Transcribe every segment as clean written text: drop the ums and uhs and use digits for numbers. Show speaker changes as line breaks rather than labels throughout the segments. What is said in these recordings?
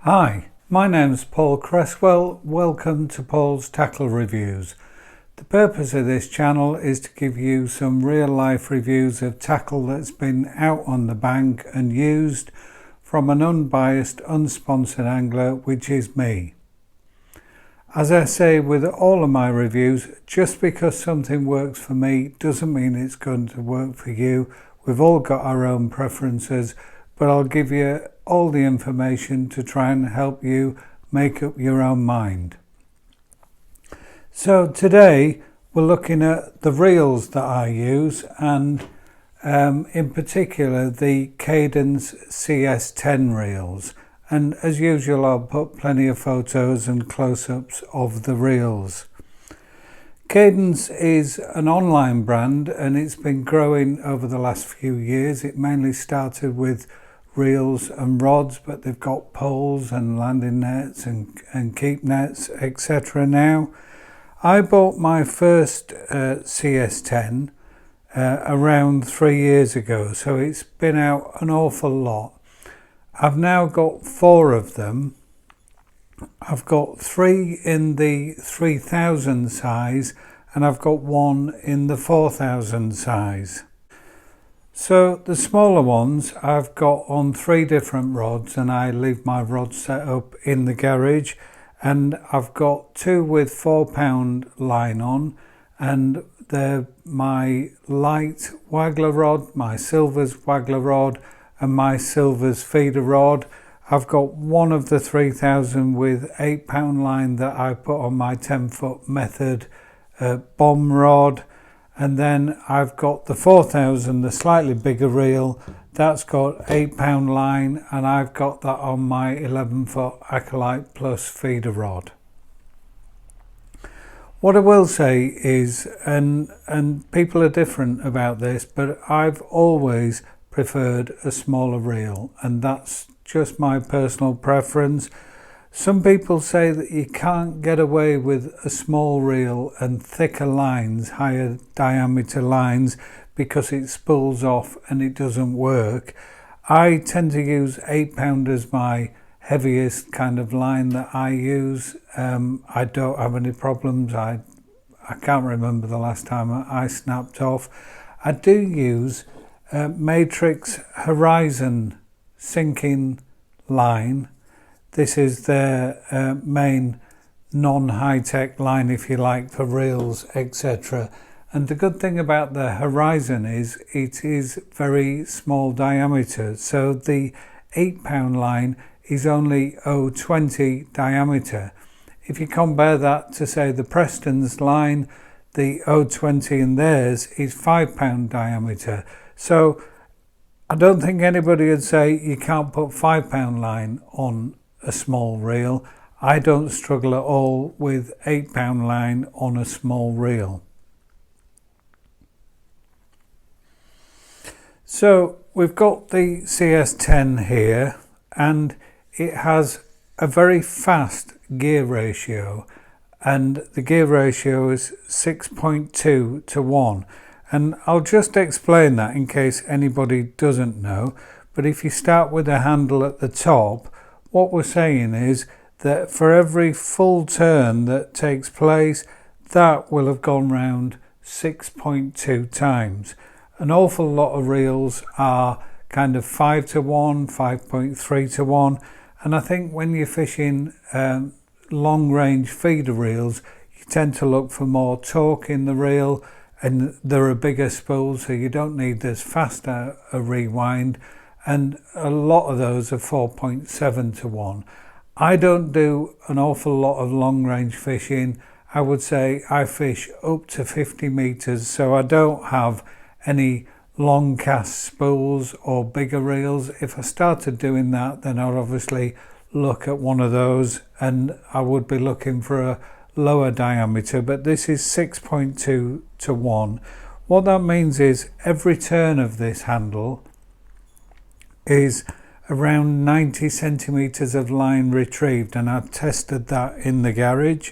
Hi, my name's Paul Cresswell. Welcome to Paul's Tackle Reviews. The purpose of this channel is to give you some real life reviews of tackle that's been out on the bank and used from an unbiased, unsponsored angler, which is me. As I say with all of my reviews, just because something works for me doesn't mean it's going to work for you. We've all got our own preferences, but I'll give you all the information to try and help you make up your own mind. So today we're looking at the reels that I use, and in particular the Cadence CS10 reels. And as usual, I'll put plenty of photos and close-ups of the reels. Cadence is an online brand and it's been growing over the last few years. It mainly started with reels and rods, but they've got poles and landing nets and keep nets, etc. now. I bought my first CS10 around 3 years ago, so it's been out an awful lot. I've now got 4 of them. I've got 3 in the 3000 size and I've got 1 in the 4000 size. So the smaller ones I've got on 3 different rods, and I leave my rod set up in the garage, and I've got 2 with 4-pound line on, and they're my light waggler rod, my silver's waggler rod and my silver's feeder rod. I've got 1 of the 3000 with 8-pound line that I put on my 10-foot method bomb rod. And then I've got the 4000, the slightly bigger reel, that's got 8-pound line, and I've got that on my 11-foot Acolyte Plus feeder rod. What I will say is, and people are different about this, but I've always preferred a smaller reel, and that's just my personal preference. Some people say that you can't get away with a small reel and thicker lines, higher diameter lines, because it spools off and it doesn't work. I tend to use 8-pound as my heaviest kind of line that I use. I don't have any problems. I can't remember the last time I snapped off. I do use Matrix Horizon sinking line. This is their main non-high-tech line, if you like, for reels, etc. And the good thing about the Horizon is it is very small diameter. So the 8-pound line is only 0.20 diameter. If you compare that to, say, the Preston's line, the 0.20 in theirs is 5-pound diameter. So I don't think anybody would say you can't put 5-pound line on a small reel. I don't struggle at all with 8-pound line on a small reel. So we've got the CS10 here, and it has a very fast gear ratio, and the gear ratio is 6.2 to 1. And I'll just explain that in case anybody doesn't know. But if you start with a handle at the top, what we're saying is that for every full turn that takes place, that will have gone round 6.2 times. An awful lot of reels are kind of 5 to 1, 5.3 to 1. And I think when you're fishing long range feeder reels, you tend to look for more torque in the reel, and there are bigger spools, so you don't need as fast a rewind. And a lot of those are 4.7 to 1. I don't do an awful lot of long range fishing. I would say I fish up to 50 meters, so I don't have any long cast spools or bigger reels. If I started doing that, then I'd obviously look at one of those, and I would be looking for a lower diameter, but this is 6.2 to 1. What that means is every turn of this handle is around 90 centimeters of line retrieved, and I've tested that in the garage.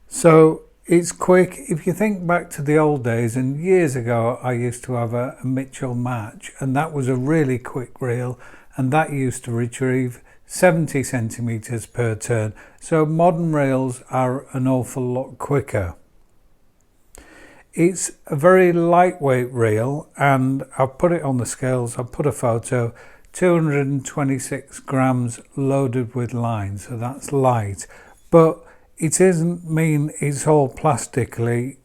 So it's quick. If you think back to the old days, and years ago I used to have a Mitchell match, and that was a really quick reel, and that used to retrieve 70 centimeters per turn. So modern reels are an awful lot quicker. It's a very lightweight reel, and I've put it on the scales. I've put a photo, 226 grams loaded with line, so that's light. But it doesn't mean it's all plasticky.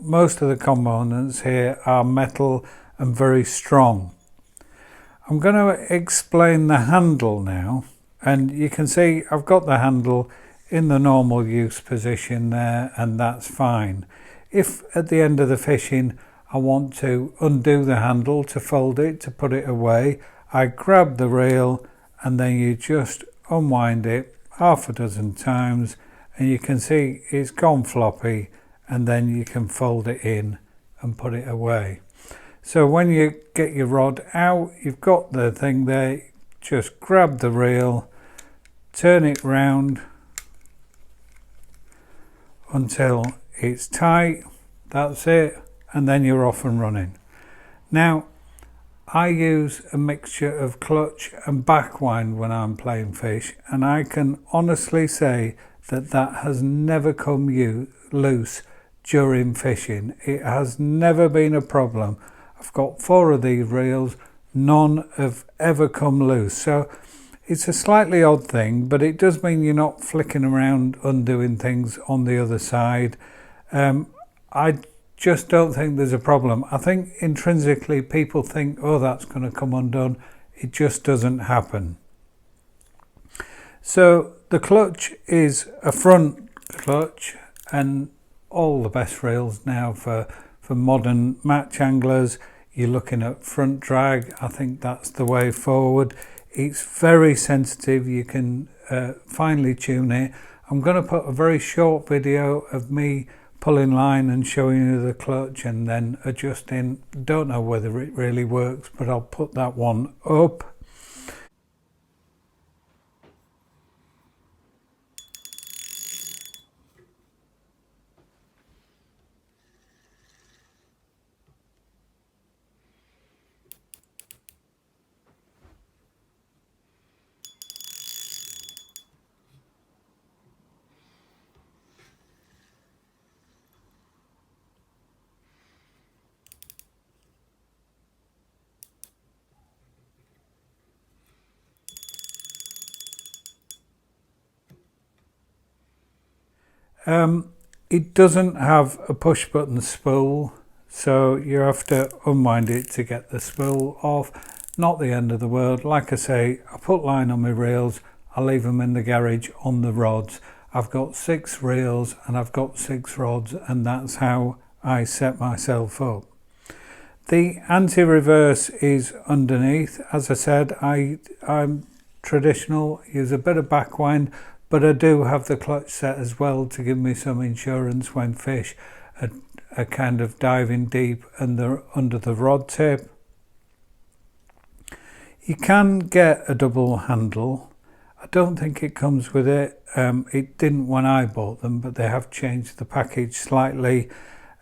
Most of the components here are metal and very strong. I'm going to explain the handle now, and you can see I've got the handle in the normal use position there, and that's fine. If at the end of the fishing I want to undo the handle to fold it, to put it away, I grab the reel and then you just unwind it half a dozen times and you can see it's gone floppy, and then you can fold it in and put it away. So when you get your rod out, you've got the thing there, just grab the reel, turn it round until it's tight, that's it, and then you're off and running. Now, I use a mixture of clutch and backwind when I'm playing fish, and I can honestly say that has never come loose during fishing. It has never been a problem. I've got 4 of these reels, none have ever come loose. So it's a slightly odd thing, but it does mean you're not flicking around undoing things on the other side. I just don't think there's a problem. I think intrinsically people think, oh, that's going to come undone. It just doesn't happen. So the clutch is a front clutch, and all the best reels now for modern match anglers, you're looking at front drag. I think that's the way forward. It's very sensitive. You can finely tune it. I'm going to put a very short video of me pulling line and showing you the clutch and then adjusting. Don't know whether it really works, but I'll put that one up. It doesn't have a push button spool, so you have to unwind it to get the spool off. Not the end of the world. Like I say, I put line on my reels, I leave them in the garage on the rods. I've got 6 reels and I've got 6 rods, and that's how I set myself up. The anti-reverse is underneath. As I said, I'm traditional, use a bit of backwind, but I do have the clutch set as well to give me some insurance when fish are kind of diving deep and they're under the rod tip. You can get a double handle. I don't think it comes with it. It didn't when I bought them, but they have changed the package slightly.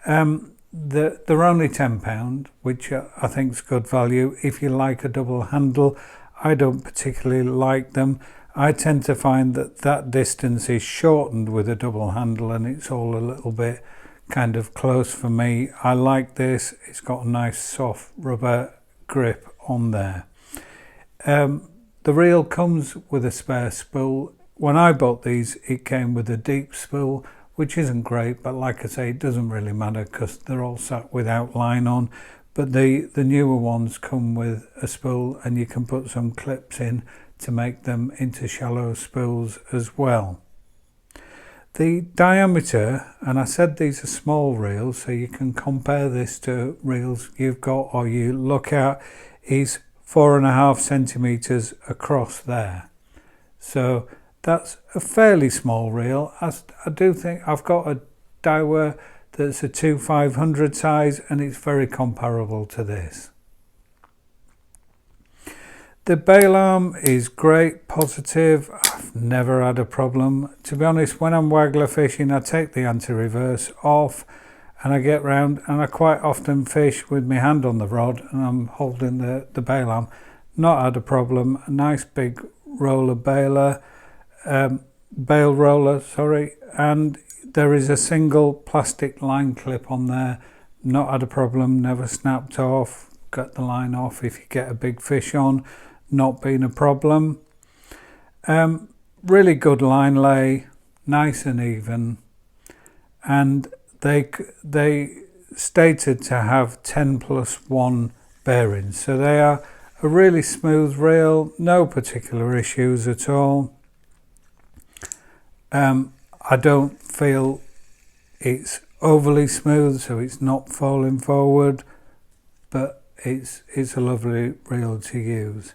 They're only £10, which I think is good value if you like a double handle. I don't particularly like them. I tend to find that distance is shortened with a double handle, and it's all a little bit kind of close for me. I like this. It's got a nice soft rubber grip on there. The reel comes with a spare spool. When I bought these, it came with a deep spool, which isn't great, but like I say, it doesn't really matter because they're all sat without line on. But the newer ones come with a spool, and you can put some clips in to make them into shallow spools as well. The diameter, and I said these are small reels, so you can compare this to reels you've got or you look at, is 4.5 centimeters across there. So that's a fairly small reel. I do think I've got a Daiwa that's a 2500 size, and it's very comparable to this. The bail arm is great, positive. I've never had a problem. To be honest, when I'm waggler fishing, I take the anti-reverse off and I get round, and I quite often fish with my hand on the rod and I'm holding the bail arm. not had a problem. A nice big roller baler, bale roller, sorry, and there is a single plastic line clip on there. Not had a problem, never snapped off. Got the line off if you get a big fish on, not been a problem. Really good line lay, nice and even, and they stated to have 10+1 bearings, so they are a really smooth reel, no particular issues at all. I don't feel it's overly smooth, so it's not falling forward, but it's a lovely reel to use.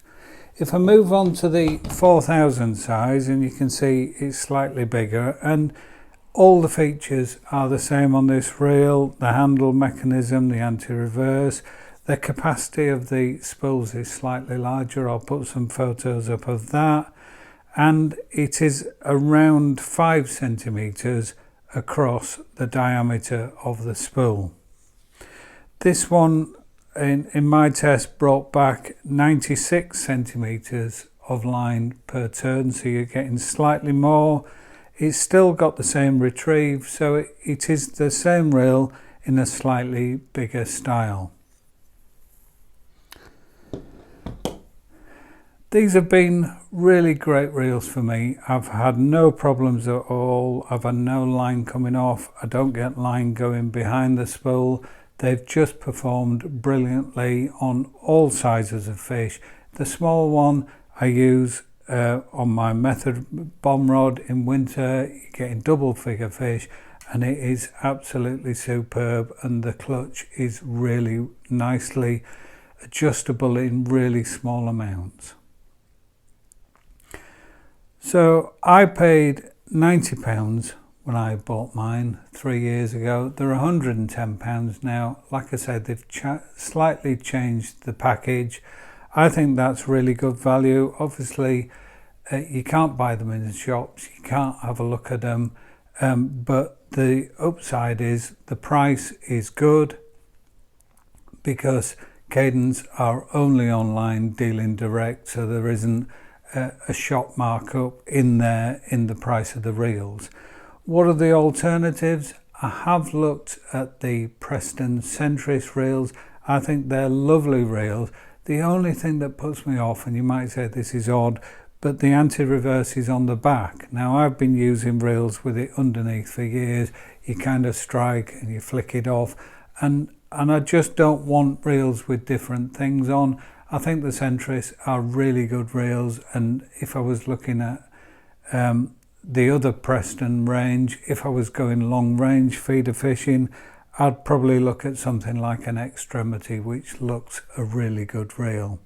If I move on to the 4000 size, and you can see it's slightly bigger, and all the features are the same on this reel: the handle mechanism, the anti-reverse. The capacity of the spools is slightly larger. I'll put some photos up of that. And it is around 5 centimeters across the diameter of the spool. This one in my test brought back 96 centimeters of line per turn, so you're getting slightly more. It's still got the same retrieve, so it is the same reel in a slightly bigger style. These have been really great reels for me. I've had no problems at all. I've had no line coming off. I don't get line going behind the spool. They've just performed brilliantly on all sizes of fish. The small one I use on my method bomb rod in winter. You're getting double figure fish, and it is absolutely superb, and the clutch is really nicely adjustable in really small amounts. So I paid £90 when I bought mine 3 years ago. They're £110 now. Like I said, they've slightly changed the package. I think that's really good value. Obviously, you can't buy them in the shops. You can't have a look at them. But the upside is the price is good, because Cadence are only online dealing direct, so there isn't a shop markup in there in the price of the reels. What are the alternatives? I have looked at the Preston Centris reels. I think they're lovely reels. The only thing that puts me off, and you might say this is odd, but the anti-reverse is on the back. Now, I've been using reels with it underneath for years. You kind of strike and you flick it off, and I just don't want reels with different things on. I think the Centris are really good reels, and if I was looking at the other Preston range, if I was going long range feeder fishing, I'd probably look at something like an Extremity, which looks a really good reel.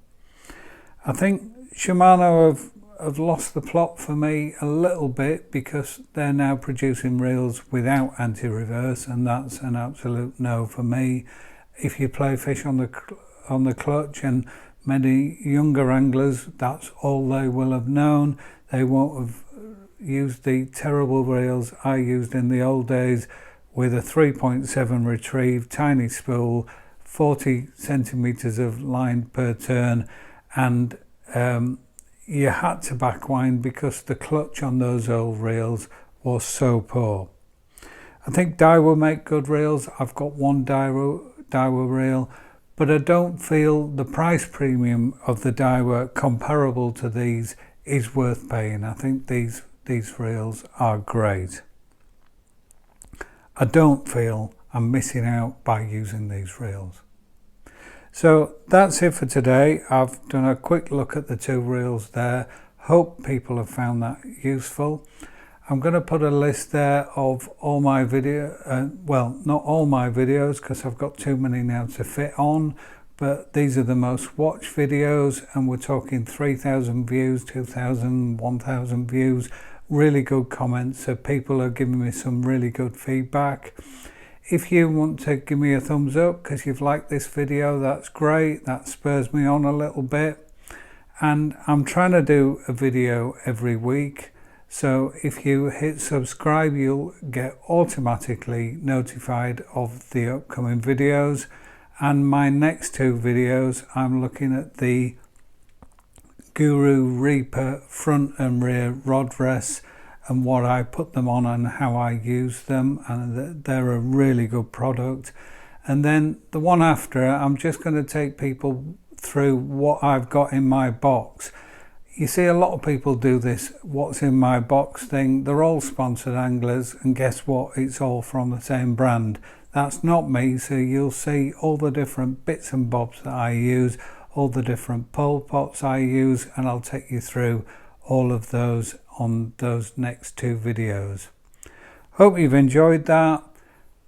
I think Shimano have lost the plot for me a little bit, because they're now producing reels without anti-reverse, and that's an absolute no for me. If you play fish on the clutch, and many younger anglers, that's all they will have known. They won't have used the terrible reels I used in the old days, with a 3.7 retrieve, tiny spool, 40 centimeters of line per turn, and you had to backwind because the clutch on those old reels was so poor. I think Daiwa make good reels. I've got one Daiwa reel, but I don't feel the price premium of the Daiwa comparable to these is worth paying. I think these reels are great. I don't feel I'm missing out by using these reels. So that's it for today. I've done a quick look at the two reels there. Hope people have found that useful. I'm going to put a list there of all my well, not all my videos, because I've got too many now to fit on, but these are the most watched videos, and we're talking 3,000 views, 2,000, 1,000 views, really good comments, so people are giving me some really good feedback. If you want to give me a thumbs up because you've liked this video, that's great. That spurs me on a little bit. And I'm trying to do a video every week. So if you hit subscribe, you'll get automatically notified of the upcoming videos. And my next two videos, I'm looking at the Guru Reaper front and rear rod rests and what I put them on and how I use them, and they're a really good product. And then the one after, I'm just going to take people through what I've got in my box. You see a lot of people do this what's in my box thing. They're all sponsored anglers, and guess what, it's all from the same brand. That's not me, so you'll see all the different bits and bobs that I use, all the different pole pots I use, and I'll take you through all of those on those next two videos. Hope you've enjoyed that.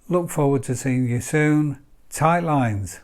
Look forward to seeing you soon. Tight lines.